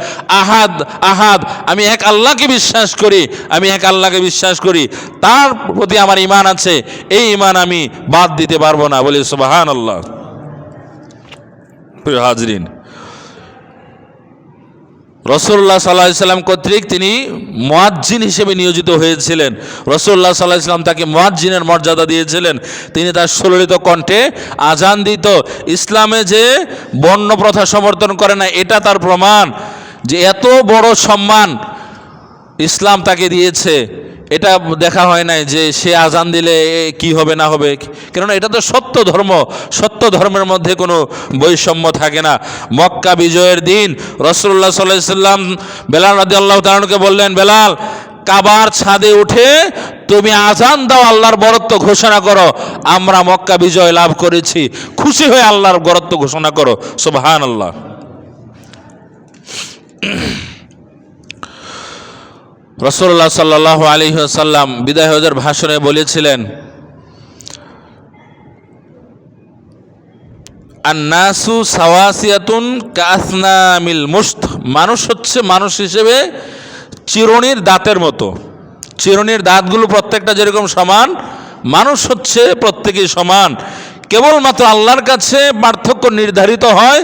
আহাদ আহাদ, আমি এক আল্লাহকে বিশ্বাস করি, আমি এক আল্লাহকে বিশ্বাস করি, তার প্রতি আমার ঈমান আছে, এই ঈমান আমি বাদ দিতে পারবো না, বলি সুবহানাল্লাহ। প্রিয় হাজরিন, রাসূলুল্লাহ সাল্লাল্লাহু আলাইহি সাল্লাম কর্তৃক তিনি মুয়াজ্জিন হিসেবে নিয়োজিত হয়েছিলেন। রাসূলুল্লাহ সাল্লাল্লাহু আলাইহি সাল্লাম তাকে মুয়াজ্জিনের মর্যাদা দিয়েছিলেন। তিনি তার সুললিত কণ্ঠে আজান দিত। ইসলামে যে বর্ণ প্রথা সমর্থন করে না, এটা তার প্রমাণ যে এত বড় সম্মান ইসলাম তাকে দিয়েছে। এটা দেখা হয় নাই যে সে আজান দিলে কি হবে না হবে, কেননা এটা তো সত্য ধর্ম, সত্য ধর্মের মধ্যে কোনো বৈষম্য থাকে না। মক্কা বিজয়ের দিন রাসূলুল্লাহ সাল্লাল্লাহু আলাইহি সাল্লাম বেলাল রাদিয়াল্লাহু তাআলা আনহুকে বললেন, বেলাল, কাবার ছাদে উঠে তুমি আজান দাও, আল্লাহর বরত্ব ঘোষণা করো, আমরা মক্কা বিজয় লাভ করেছি, খুশি হয়ে আল্লাহর বরত্ব ঘোষণা করো, সুবহানাল্লাহ। রাসূলুল্লাহ সাল্লাল্লাহু আলাইহি ওয়াসাল্লাম বিদায় হজের ভাষণে বলেছিলেন, আন্নাসু সাওয়াসিয়াতুন কাসনামিল মুশত, মানুষ হচ্ছে মানুষ হিসেবে চিরুনির দাঁতের মতো। চিরুনির দাঁতগুলো প্রত্যেকটা যেরকম সমান, মানুষ হচ্ছে প্রত্যেকেই সমান। কেবলমাত্র আল্লাহর কাছে পার্থক্য নির্ধারিত হয়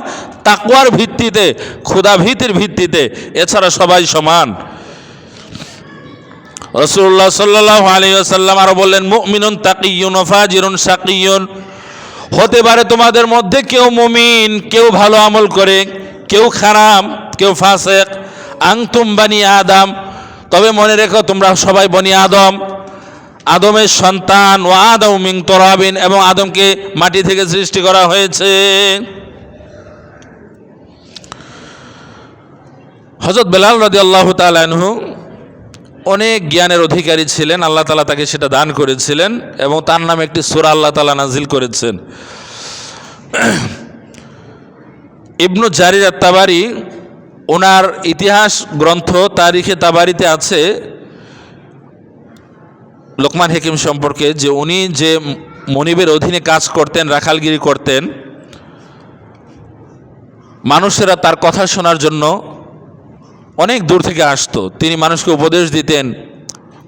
তাকওয়ার ভিত্তিতে, ক্ষুধাভীতির ভিত্তিতে, এছাড়া সবাই সমান। রাসূলুল্লাহ সাল্লাল্লাহু আলাইহি ওয়াসাল্লাম আরো বললেন, মুমিনুন তাকিয়ুন ওয়া ফাজিরুন শাকিয়ুন, হতে পারে তোমাদের মধ্যে কেউ মুমিন, কেউ ভালো আমল করে, কেউ খারাপ, কেউ ফাসিক। আনতুম বানি আদম, তবে মনে রেখো তোমরা সবাই বনি আদম, আদমের সন্তান। ওয়া আদম মিন তুরাবিন, এবং আদমকে মাটি থেকে সৃষ্টি করা হয়েছে। হযরত বেলাল রাদিয়াল্লাহু তাআলা আনহু অনেক জ্ঞানের অধিকারী ছিলেন, আল্লাহ তাআলা তাকে সেটা দান করেছিলেন, এবং তার নামে একটি সূরা আল্লাহ তাআলা নাজিল করেছেন। ইবনু জারির আত-তাবারি ওনার ইতিহাস গ্রন্থ তারিখে তাবারিতে আছে লোকমান হাকিম সম্পর্কে, যে উনি যে মনিবের অধীনে কাজ করতেন, রাখালগিরি করতেন, মানুষেরা তার কথা শোনার জন্য অনেক দূর থেকে আসতো। তিনি মানুষকে উপদেশ দিতেন,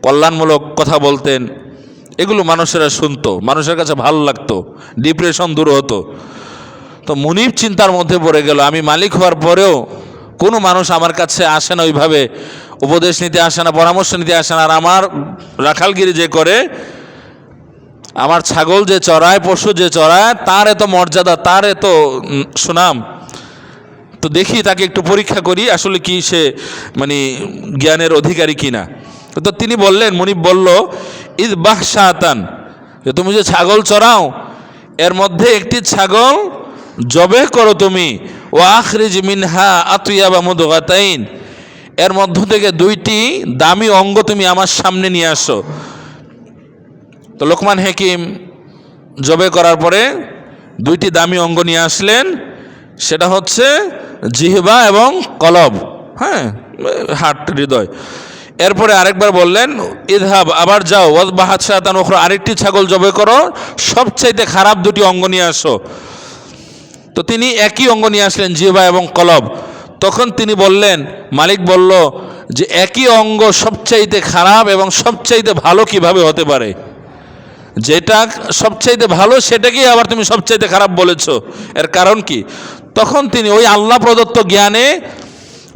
কল্যাণমূলক কথা বলতেন, এগুলো মানুষেরা শুনতো, মানুষের কাছে ভালো লাগতো, ডিপ্রেশন দূর হতো। তো মুনিব চিন্তার মধ্যে পড়ে গেল, আমি মালিক হওয়ার পরেও কোনো মানুষ আমার কাছে আসে না, ওইভাবে উপদেশ নিতে আসে না, পরামর্শ নিতে আসে না, আর আমার রাখালগিরি যে করে, আমার ছাগল যে চড়ায়, পশু যে চড়ায়, তার এত মর্যাদা, তার এত সুনাম, তো দেখি তাকে একটু পরীক্ষা করি আসলে কি সে মানে জ্ঞানের অধিকারী কিনা। তো তিনি বললেন, মুনিব বলল, ইযবাহ শাতান, তুমি যে ছাগল চড়াও এর মধ্যে একটি ছাগল জবে করো তুমি, ওয়া আখরিজ মিনহা আতিয়াবা মুদগাতাইন, এর মধ্য থেকে দুইটি দামি অঙ্গ তুমি আমার সামনে নিয়ে আসো। তো লোকমান হাকিম জবে করার পরে দুইটি দামি অঙ্গ নিয়ে আসলেন, সেটা হচ্ছে জিহবা এবং কলব, হ্যাঁ, হার্ট, হৃদয়। এরপরে আরেকবার বললেন ইদহাব, আবার যাও, ওয়াজবাহাত শাতান উখরা, আরেকটি ছাগল জবে করো, সবচাইতে খারাপ দুটি অঙ্গ নিয়ে আসো। তো তিনি একই অঙ্গ নিয়ে আসলেন, জিহবা এবং কলব। তখন তিনি বললেন, মালিক বলল যে একই অঙ্গ সবচাইতে খারাপ এবং সবচাইতে ভালো কিভাবে হতে পারে? যেটা সবচাইতে ভালো সেটাকেই আবার তুমি সবচাইতে খারাপ বলেছো, এর কারণ কি? তখন তিনি ওই আল্লাহ প্রদত্ত জ্ঞানে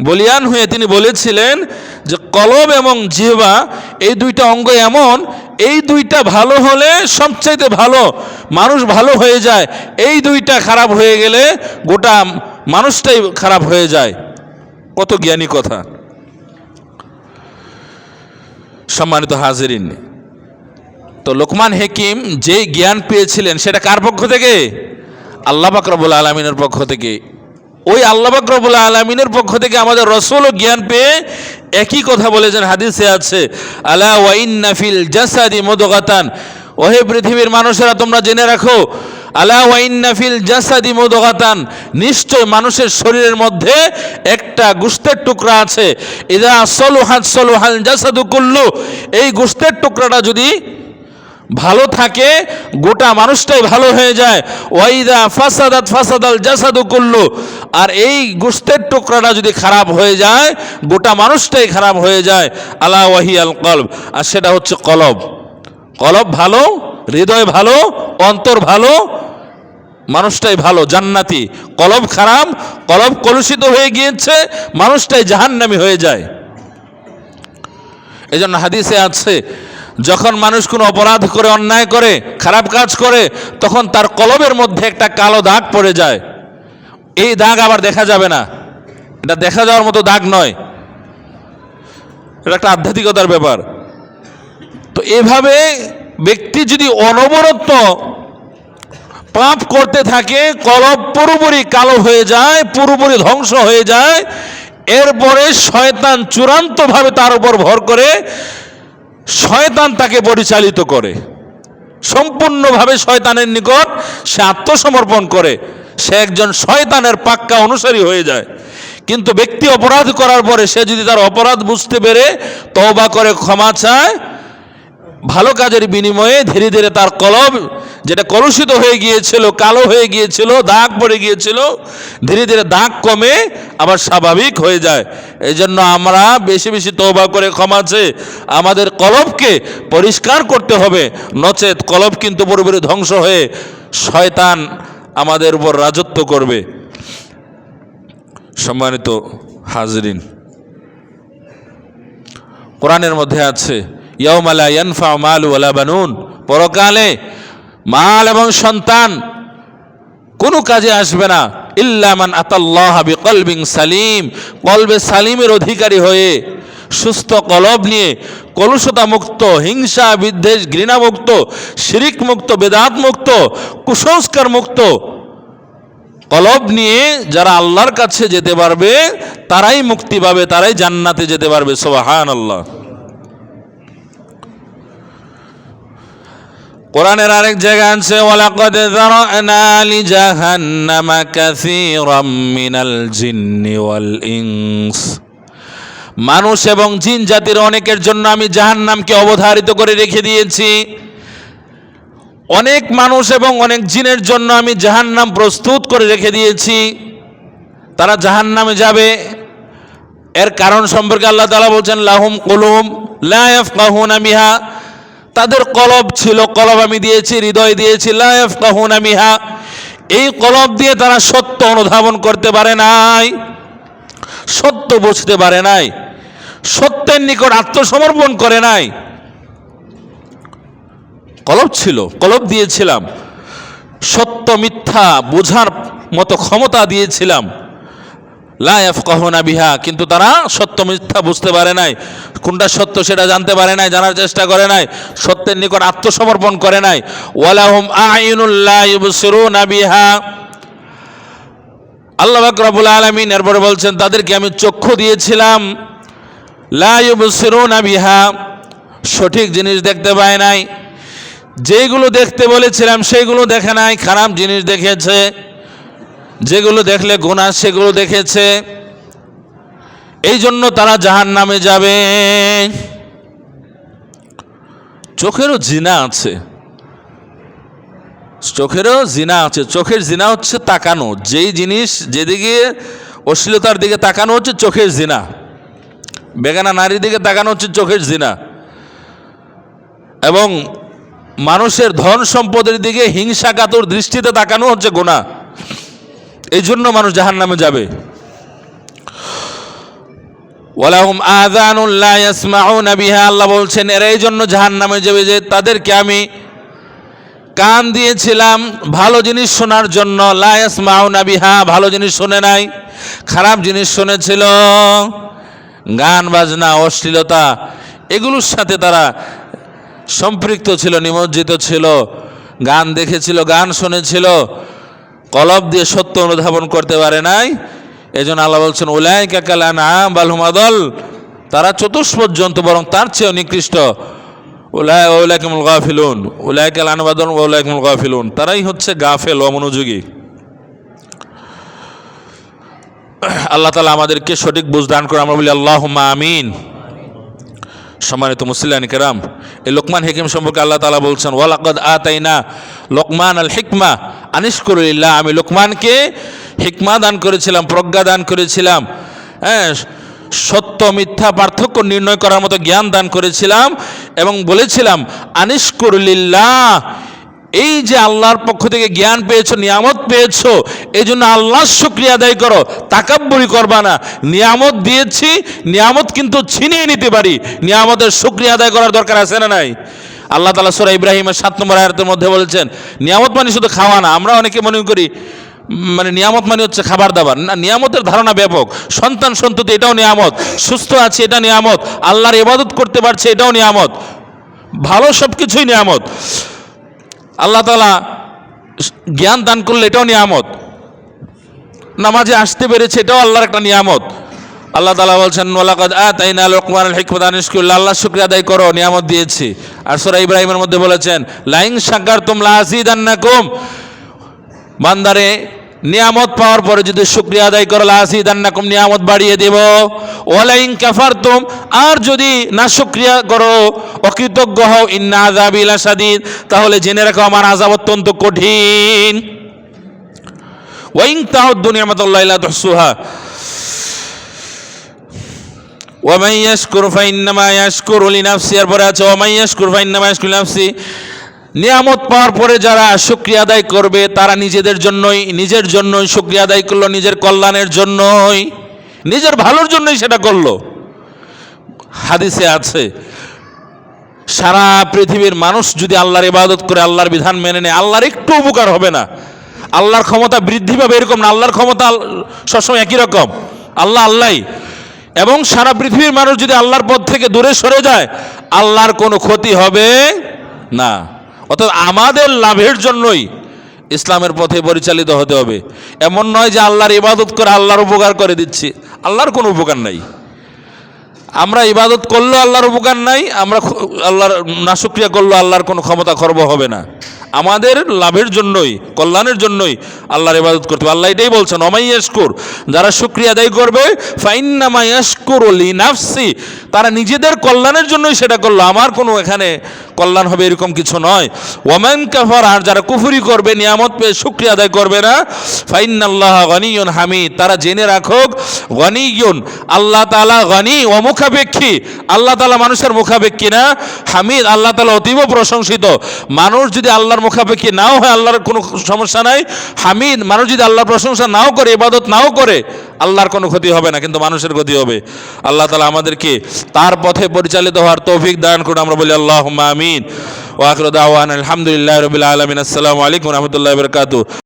বলিয়ান হয়ে তিনি বলেছিলেন যে কলব এবং জিহ্বা এই দুইটা অঙ্গ এমন, এই দুইটা ভালো হলে সবচাইতে ভালো মানুষ ভালো হয়ে যায়, এই দুইটা খারাপ হয়ে গেলে গোটা মানুষটাই খারাপ হয়ে যায়। কত জ্ঞানী কথা! সম্মানিত হাজিরিন, তো লোকমান হাকিম যে জ্ঞান পেয়েছিলেন সেটা কার পক্ষ থেকে? আল্লাহ পাক রব্বুল আলামিনের পক্ষ থেকে। ওই আল্লাহ পাক রব্বুল আলামিনের পক্ষ থেকে আমাদের রাসূলও জ্ঞান পেয়ে একই কথা বলেছেন, হাদিসে আছে, আলা ওয়া ইন্না ফিল জাসাদি মুদগাতান, ওহে পৃথিবীর মানুষেরা তোমরা জেনে রাখো, আলা ওয়া ইন্না ফিল জাসাদি মুদগাতান, নিশ্চয় মানুষের শরীরের মধ্যে একটা গোশতের টুকরা আছে, ইযা সলুহাত সলুহাল জাসাদু কুল্লু, এই গোশতের টুকরাটা যদি ভালো থাকে গোটা মানুষটাই ভালো হয়ে যায়। ওয়াইদা ফাসাদাত ফাসাদাল জাসাদু কুল্লু, আর এই গোশতের টুকরাটা যদি খারাপ হয়ে যায় গোটা মানুষটাই খারাপ হয়ে যায়। আলা ওয়াহিয়াল কলব, আর সেটা হচ্ছে কলব। কলব ভালো, হৃদয় ভালো, অন্তর ভালো, মানুষটাই ভালো, জান্নাতি। কলব খারাপ, কলব কলুষিত হয়ে গিয়েছে, মানুষটাই জাহান্নামী হয়ে যায়। এজন্য হাদিসে আছে, যখন মানুষ কোনো অপরাধ করে, অন্যায় করে, খারাপ কাজ করে, তখন তার কলবের মধ্যে একটা কালো দাগ পড়ে যায়। এই দাগ আবার দেখা যাবে না, এটা দেখা যাওয়ার মতো দাগ নয়, এটা একটা আধ্যাত্মিকতার ব্যাপার। তো এভাবে ব্যক্তি যদি অনবরত পাপ করতে থাকে, কলব পুরোপুরি কালো হয়ে যায়, পুরোপুরি ধ্বংস হয়ে যায়, এরপরে শয়তান চূড়ান্তভাবে তার উপর ভর করে, শয়তান তাকে পরিচালিত করে, সম্পূর্ণভাবে শয়তানের নিকট সে আত্মসমর্পণ করে, সে একজন শয়তানের পাক্কা অনুসারী হয়ে যায়। কিন্তু ব্যক্তি অপরাধ করার পরে সে যদি তার অপরাধ বুঝতে পেরে তওবা করে ক্ষমা চায়, ভালো কাজের বিনিময়ে ধীরে ধীরে তার কলব যেটা কলুষিত হয়ে গিয়েছিল, কালো হয়ে গিয়েছিল, দাগ পড়ে গিয়েছিল, ধীরে ধীরে দাগ কমে আবার স্বাভাবিক হয়ে যায়। এই জন্য আমরা বেশি বেশি তওবা করে ক্ষমা চেয়ে আমাদের কলবকে পরিষ্কার করতে হবে, নচেত কলব কিন্তু পুরোপুরি ধ্বংস হয়ে শয়তান আমাদের উপর রাজত্ব করবে। সম্মানিত হাজরিন, কোরআনের মধ্যে আছে, ইয়াউমা লা ইয়ানফাউ মালু ওয়ালা বানুন, পরকালে মাল এবং সন্তান কোনো কাজে আসবে না, ইল্লা মান আতাল্লাহ বিকলবিন সালিম, কলবে সালিমের অধিকারী হয়ে, সুস্থ কলব নিয়ে, কলুষতা মুক্ত, হিংসা বিদ্বেষ ঘৃণা মুক্ত, শিরিক মুক্ত, বেদাত মুক্ত, কুসংস্কার মুক্ত কলব নিয়ে যারা আল্লাহর কাছে যেতে পারবে তারাই মুক্তি পাবে, তারাই জান্নাতে যেতে পারবে। সুবহানাল্লাহ। কোরআনের আরেক জায়গা আছে, ওয়ালাকাদ যারানা লিজাহান্নামা কাসীরাম মিনাল জিন্নি ওয়াল ইনস, মানুষ এবং জিন জাতির অনেকের জন্য আমি জাহান্নামকে অবধারিত করে রেখে দিয়েছি। অনেক মানুষ এবং অনেক জিনের জন্য আমি জাহান্নাম প্রস্তুত করে রেখে দিয়েছি, তারা জাহান্নামে যাবে। এর কারণ সম্পর্কে আল্লাহ তাআলা বলছেন, লাহুম কুলুব লা ইয়াফকাহুনা বিহা, তাদের কলব ছিল, কলব আমি দিয়েছি, হৃদয় দিয়েছি, লা ইয়াফকাহুনা বিহা, এই কলব দিয়ে তারা সত্য অনুধাবন করতে পারে নাই, সত্য বুঝতে পারে নাই, সত্যের নিকট আত্মসমর্পণ করে নাই। কলব ছিল, কলব দিয়েছিলাম, সত্য মিথ্যা বোঝার মতো ক্ষমতা দিয়েছিলাম, লা ইয়াফকাহুনা বিহা, কিন্তু তারা সত্য মিথ্যা বুঝতে পারে নাই, কোনটা সত্য সেটা জানতে পারে নাই, জানার চেষ্টা করে নাই, সত্যের নিকট আত্মসমর্পণ করে নাই। ওয়ালাহুম আ'ইনুল লা ইউবসিরুনা বিহা, আল্লাহ পাক রব্বুল আলামিন এরপরে বলছেন তাদেরকে আমি চক্ষু দিয়েছিলাম, লা ইউবসিরুনা বিহা, সঠিক জিনিস দেখতে পায় নাই, যেগুলো দেখতে বলেছিলাম সেগুলো দেখে নাই, খারাপ জিনিস দেখেছে, যেগুলো দেখলে গুনাহ সেগুলো দেখেছে, এই জন্য তারা জাহান্নামে যাবে। চোখেরও জিনা আছে, চোখেরও জিনা আছে। চোখের জিনা হচ্ছে তাকানো, যেই জিনিস যেদিকে অশ্লীলতার দিকে তাকানো হচ্ছে চোখের জিনা, বেগানা নারীর দিকে তাকানো হচ্ছে চোখের জিনা, এবং মানুষের ধন সম্পদের দিকে হিংসাকাতর দৃষ্টিতে তাকানো হচ্ছে গুনাহ। এই জন্য মানুষ জাহান্নামে যাবে। ওয়ালাহুম আযানুন লা ইয়াসমাউনা বিহা, আল্লাহ বলছেন এরা এই জন্য জাহান্নামে যাবে যে তাদেরকে আমি কান দিয়েছিলাম ভালো জিনিস শোনার জন্য, লা ইয়াসমাউনা বিহা, ভালো জিনিস শোনে নাই, খারাপ জিনিস শুনেছিল, গান বাজনা অশ্লীলতা এগুলোর সাথে তারা সম্পৃক্ত ছিল, নিমজ্জিত ছিল, গান দেখেছিল, গান শুনেছিল, কলব দিয়ে সত্য অনুধাবন করতে পারে নাই। এই জন্য আল্লাহ বলছেন উলাইকা কাল আনআম বাল হুম আদাল, তারা চতুষ্পদ জন্তু বরং তার চেয়েও নিকৃষ্ট। উলাইকুমুল গাফিলুন, উলাইকা কাল আনআম ওয়া উলাইকুমুল গাফিলুন, তারাই হচ্ছে গাফেল, অমনোযোগী। আল্লাহ তাআলা আমাদেরকে সঠিক বুঝ দান করে, আমরা বলি আল্লাহুম্মা আমিন। সম্মানিত মুসলিয়ান কেরাম, এই লোকমান হিকিম সম্পর্কে আল্লাহ তাআলা বলছেন ওয়ালাকাদ আতাইনা লোকমান আল হিকমা আনিশকুর লিল্লাহ, আমি লোকমানকে হিকমা দান করেছিলাম, প্রজ্ঞা দান করেছিলাম, হ্যাঁ, সত্য মিথ্যা পার্থক্য নির্ণয় করার মতো জ্ঞান দান করেছিলাম, এবং বলেছিলাম আনিশকুর লিল্লাহ, এই যে আল্লাহর পক্ষ থেকে জ্ঞান পেয়েছো, নিয়ামত পেয়েছো, এই জন্য আল্লাহর শুকরিয়া আদায় করো, তাকাব্বুরি করবা না। নিয়ামত দিয়েছি, নিয়ামত কিন্তু ছিনিয়ে নিতে পারি, নিয়ামতের শুকরিয়া আদায় করার দরকার আছে না নাই? আল্লাহ তাআলা সূরা ইব্রাহিমের 7 নম্বর আয়াতের মধ্যে বলেছেন নিয়ামত মানে শুধু খাওয়া না। আমরা অনেকে মনে করি মানে নিয়ামত মানে হচ্ছে খাবার দাবার, না, নিয়ামতের ধারণা ব্যাপক। সন্তান সন্ততি এটাও নিয়ামত, সুস্থ আছে এটা নিয়ামত, আল্লাহর ইবাদত করতে পারছে এটাও নিয়ামত, ভালো সব কিছুই নিয়ামত। আল্লাহ তাআলা জ্ঞান দান করলে এটাও নিয়ামত, নামাজে আসতে পেরেছে এটাও আল্লাহর একটা নিয়ামত। আল্লাহ তাআলা বলছেন ওয়ালাকাদ আতাইনা লোকমানাল হিকমাতা আনিশকুর, আল্লাহ শুকরিয়া আদায় করো, নিয়ামত দিয়েছি। আর সূরা ইব্রাহিমের মধ্যে বলেছেন লাইন শাকারতুম লাযিদান্নাকুম, বান্দারে নিয়ামত পাওয়ার পরে যদি শুকরিয়া আদায় করো লাযিদান্নাকুম, নিয়ামত বাড়িয়ে দেব। ওয়ালাইন কাফারতুম, আর যদি না শুকরিয়া করো, অকৃতজ্ঞ হও, ইন্না আযাবি লাশাদীদ, তাহলে জেনে রাখো আমার আযাব অত্যন্ত কঠিন। ওয়াইন তাউদ্দু নি'মাতাল্লাহি লা তুহসুহা ওয়া মান ইয়াশকুর ফাইন্নামা ইয়াশকুরু লিনাফসি, এরপরে আছে ওয়া মান ইয়াশকুর ফাইন্নামা ইয়াশকুরু লিনাফসি, নিয়ামত পাওয়ার পরে যারা শুকরিয়া আদায় করবে তারা নিজের জন্যই শুকরিয়া আদায় করলো, নিজের কল্যাণের জন্যই, নিজের ভালোর জন্যই সেটা করলো। হাদিসে আছে সারা পৃথিবীর মানুষ যদি আল্লাহর ইবাদত করে, আল্লাহর বিধান মেনে নেয়, আল্লাহর একটু উপকার হবে না। আল্লাহর ক্ষমতা বৃদ্ধি পাবে এরকম না, আল্লাহর ক্ষমতা সবসময় একই রকম, আল্লাহই। এবং সারা পৃথিবীর মানুষ যদি আল্লাহর পথ থেকে দূরে সরে যায়, আল্লাহর কোনো ক্ষতি হবে না। অর্থাৎ আমাদের লাভের জন্যই ইসলামের পথে পরিচালিত হতে হবে। এমন নয় যে আল্লাহর ইবাদত করে আল্লাহর উপকার করে দিচ্ছি, আল্লাহর কোনো উপকার নাই। আমরা ইবাদত করলেও আল্লাহর উপকার নাই, আমরা আল্লাহর নাশুকরিয়া করলেও আল্লাহর কোনো ক্ষমতা খর্ব হবে না। আমাদের লাভের জন্যই, কল্যাণের জন্যই আল্লাহর ইবাদত করতে হবে। আল্লাহ এটাই বলছেন ওমাই ইয়াশকুর, যারা শুকরিয়া আদায় করবে ফাইন্নামা ইয়াশকুরু লিনাফসি, তারা নিজেদের কল্যাণের জন্যই সেটা করলো, আমার কোনো এখানে কল্যাণ হবে এরকম কিছু নয়। ওয়ামান কাফার, আর যারা কুফরি করবে, নিয়ামত পেয়ে শুকরিয়া আদায় করবে না, ফাইন্নাল্লাহা গনিয়্যুন হামিদ, তারা জেনে রাখুক গনিয়্যুন, আল্লাহ তাআলা গনি, অমুখাপেক্ষী, আল্লাহ তাআলা মানুষের মুখাপেক্ষী না, হামিদ, আল্লাহ তাআলা অতীব প্রশংসিত। মানুষ যদি আল্লাহর মুখাপেক্ষী নাও হয় আল্লাহর কোনো সমস্যা নাই, হামিদ, মানুষ যদি আল্লাহর প্রশংসা নাও করে, ইবাদত নাও করে, আল্লাহর কোনো ক্ষতি হবে না, কিন্তু মানুষের ক্ষতি হবে। আল্লাহ তাআলা আমাদেরকে তার পথে পরিচালিত হওয়ার তৌফিক দান করুন, আমরা বলি আল্লাহুম্মা আমিন। ওয়া আখিরু দাওয়ানা আলহামদুলিল্লাহি রাব্বিল আলামিন। আসসালামু আলাইকুম ওয়া রাহমাতুল্লাহি ওয়া বারাকাতুহু।